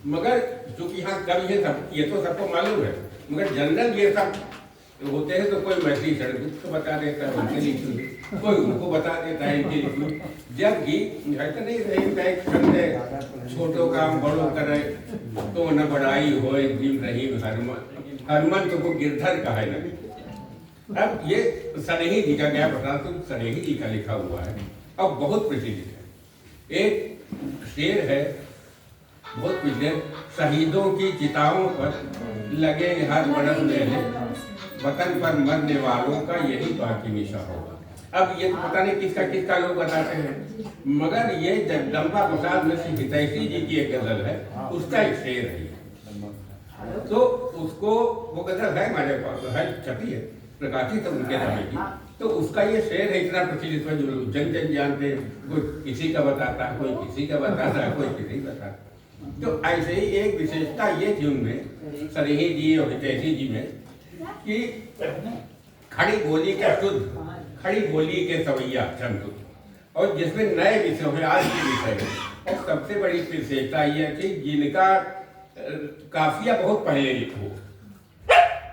मगर चूंकि यहाँ कवि है सब, ये तो सबको मालूम है, मगर जनरल ये सब होते हैं तो कोई मैथिली षडगुप्त को बता देता है उनके लिखी, कोई उनको बता देता है इनके लिखी। जबकि ऐसा नहीं रहेगा एक छंद है, छोटो काम बड़ो करे तो न बड़ाई हो जीव रहीम हनुमंत को गिरधर कहा है ना। अब ये सनेही जी का क्या बता, तो सनेही जी का लिखा हुआ है, अब बहुत प्रचलित है। एक शेर है बहुत प्रचलित, शहीदों की चिताओं पर लगे हर बरस मेले, वतन पर मरने वालों का यही बाकी निशा होगा। अब ये पता नहीं किसका किसका लोग बताते हैं, मगर ये जगदम्बा प्रसाद मिश्र हितैषी जी की एक गजल है, उसका एक शेर है। तो उसको वो गजल है हमारे पास है, छपी है, प्रकाशित है उनके समय की। तो उसका ये शेर है इतना प्रचलित है, जो जन जन जानते हैं, कोई किसी का बताता है, कोई किसी का बताता है, कोई किसी का बताता है। तो ऐसे ही एक विशेषता ये थी उनमें, सनेही जी और हितैषी जी में, कि खड़ी बोली के शुद्ध, खड़ी बोली के सवैया छंद, और जिसमें नए विषय हुए, आज के विषय में। और सबसे बड़ी विशेषता यह थी जिनका काफिया बहुत पहले हो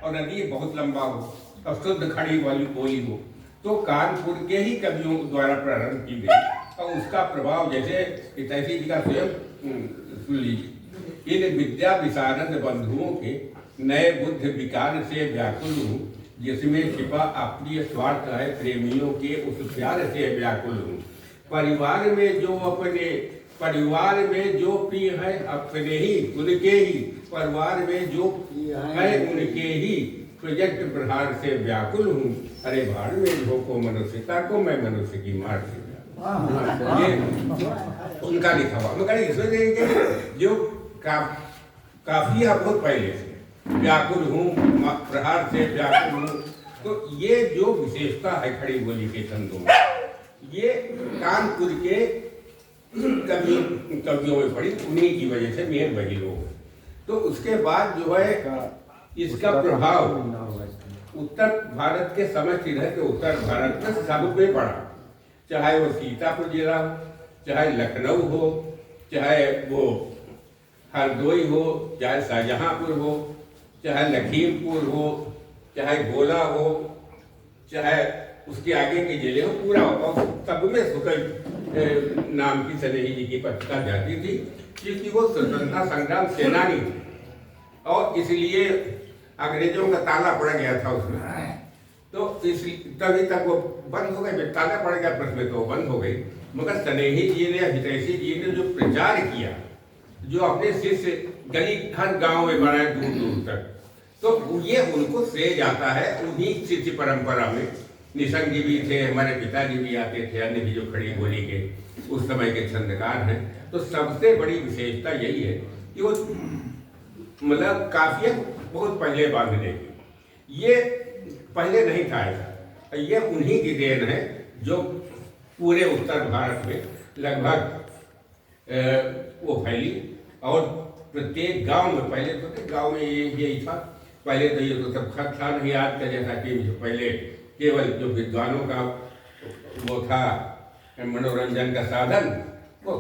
और नदी बहुत लंबा हो और शुद्ध खड़ी वाली बोली हो, तो कानपुर के ही कवियों द्वारा प्रारंभ की गई। और उसका प्रभाव जैसे हितैषी जी का स्वयं सुन लीजिए, इन विद्या विशारद बंधुओं के नए बुद्ध विकार से व्याकुल हूँ, जिसमें छिपा अप्रिय स्वार्थ है प्रेमियों के उस प्यार से व्याकुल हूँ। परिवार में जो प्रिय है अपने ही उनके ही, परिवार में जो है उनके ही, प्रोजेक्ट प्रहार से व्याकुल हूँ। अरे भाड़ में झोंको मनुष्यता को, मैं मनुष्य की मार से ये उनका लिखा हुआ। मगर इसमें देखेंगे जो काफिया बहुत पहले से व्याकुल हूँ, प्रहार से व्याकुल हूँ। तो ये जो विशेषता है खड़ी बोली के छंदों में, ये कानपुर के कवियों में पड़ी, उन्हीं की वजह से मेहर वही लोग। तो उसके बाद जो है इसका प्रभाव उत्तर भारत के समस्त रहे, तो उत्तर भारत में सब में पड़ा, चाहे वो सीतापुर जिला हो, चाहे लखनऊ हो, चाहे वो हरदोई हो, चाहे शाहजहांपुर हो, चाहे लखीमपुर हो, चाहे गोला हो, चाहे उसके आगे के जिले हो, पूरा हो। सब में सुकल नाम की सनेही जी की पत्रिका जाती थी, क्योंकि वो स्वतंत्रता संग्राम सेनानी थे और इसलिए अंग्रेजों का ताला पड़ गया था उसमें। तो इस तभी तक वो बंद हो गई, ताला पड़ गया प्रेस में, तो वो बंद हो गई। मगर सनेही जी ने, हितैषी जी ने जो प्रचार किया, जो अपने शिष्य गली हर गांव में बनाए दूर दूर तक, तो ये उनको श्रेय जाता है। उन्हीं शिष्य परंपरा में निशंक जी भी थे, हमारे पिताजी भी आते थे, अन्य भी जो खड़ी बोली के उस समय के छंदकार हैं। तो सबसे बड़ी विशेषता यही है कि वो मतलब काफिया बहुत पहले बांधने की, ये पहले नहीं था ऐसा। ये उन्हीं की देन है जो पूरे उत्तर भारत में लगभग वो फैली। और प्रत्येक गांव में, पहले तो गांव में यही था, पहले तो ये तो सब खत था नहीं आज का जैसा कि पहले केवल जो विद्वानों का वो था मनोरंजन का साधन, वो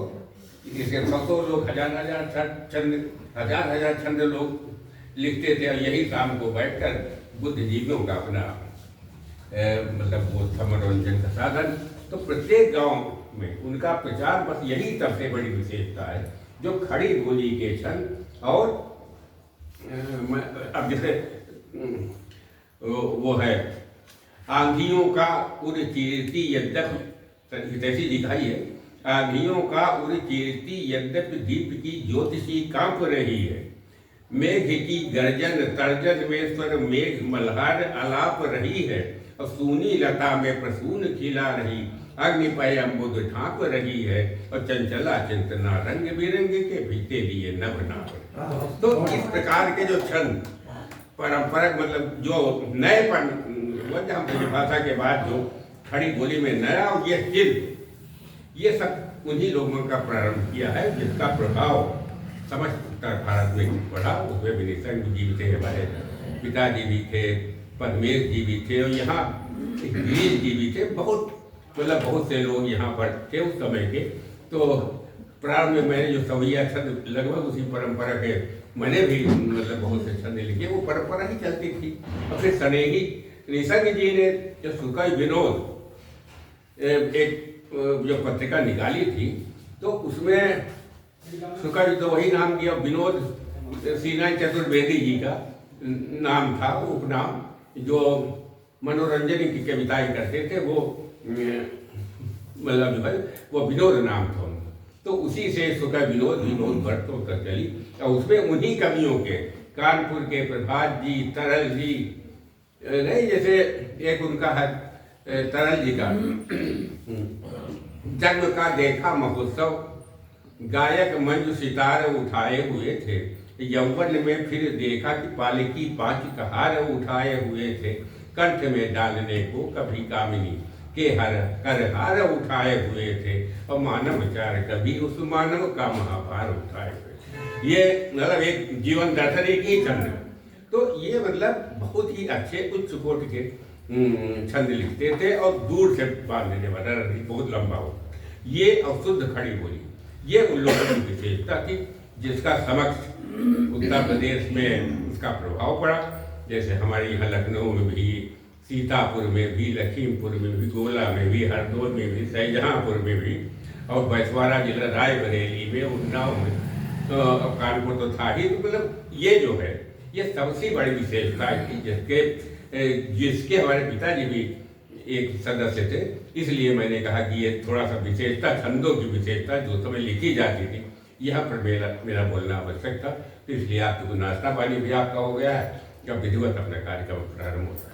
जिसे सौ लोग हजार छंद लोग लिखते थे, और यही शाम को बैठकर बुद्धिजीवियों का अपना मतलब वो था मनोरंजन का साधन। तो प्रत्येक गांव में उनका प्रचार, बस यही सबसे बड़ी विशेषता है, जो खड़ी बोली के छंद। और अब जैसे वो है आंधियों का उर चीरती यद्यप, हितैषी जी का ही है, आंधियों का उर चीरती यद्यप दीप की ज्योतिषी कांप रही है, मेघ की गर्जन तर्जन में स्वर मेघ मल्हार अलाप रही है, और सूनी लता में प्रसून खिला रही, अग्निपय अम्बुद ढांप रही है, और चंचला चिंतना रंग बिरंगे के भीते लिए नभ नाप। तो इस प्रकार के जो छंद परंपरा, मतलब जो नएपन भाषा के बाद जो खड़ी बोली में नया ये शिल्प, ये सब उन्हीं लोगों का प्रारंभ किया है, जिसका प्रभाव समस्त उत्तर भारत में पड़ा। उसमें भी निशंक जी भी थे, हमारे पिताजी भी थे, पद्मेश जी भी थे, और यहाँ गिरीश जी भी थे। बहुत मतलब बहुत से लोग यहाँ पर थे उस समय के। तो प्रारंभ में मैंने जो सवैया छंद लगभग उसी परंपरा के मैंने भी मतलब बहुत से छंद लिखे, वो परंपरा ही चलती थी। और फिर स्नेही निसंग जी ने जो सुकाई विनोद एक जो पत्रिका निकाली थी, तो उसमें सुकाई तो वही नाम दिया, विनोद सीना चतुर्वेदी जी का नाम था, उपनाम। जो मनोरंजन की कविताएं करते थे वो मतलब जो है वो विनोद नाम था उनका। तो उसी से सुका विनोद भी बहुत वर्षों तक चली। और उसमें उन्हीं कवियों के, कानपुर के प्रभात जी, तरल जी, नहीं जैसे एक उनका है तरल जी का जन्म का देखा महोत्सव, गायक मंजू सितार उठाए हुए थे, यौवन में फिर देखा कि पालकी पांच कहार उठाए हुए थे, कंठ में डालने को कभी कामिनी के हर करहार उठाए हुए थे, और मानव चार कभी उस मानव का महाभार उठाए हुए। ये मतलब एक जीवन दर्शन एक ही छंद। तो ये मतलब बहुत ही अच्छे उच्च कोटि के छंद लिखते थे, और दूर से बांध देने वाला बहुत लंबा हो। ये अशुद्ध खड़ी बोली, ये उन लोगों की विशेषता थी जिसका समक्ष उत्तर प्रदेश में उसका प्रभाव पड़ा। जैसे हमारे यहाँ लखनऊ में भी, सीतापुर में भी, लखीमपुर में भी, गोला में भी, हरदोई में भी, शाहजहाँपुर में भी, और बैसवाड़ा जिला रायबरेली में, उन्नाव में, तो कानपुर तो था ही। तो मतलब ये जो है ये सबसे बड़ी विशेषता थी, जिसके हमारे पिताजी भी एक सदस्य थे। इसलिए मैंने कहा कि ये थोड़ा सा विशेषता, छंदों की विशेषता जो समय लिखी जाती थी, यहाँ पर मेरा बोलना आवश्यक था। इसलिए आपको नाश्ता पानी भी आपका हो गया है, जब विधिवत अपना कार्यक्रम प्रारंभ होता है।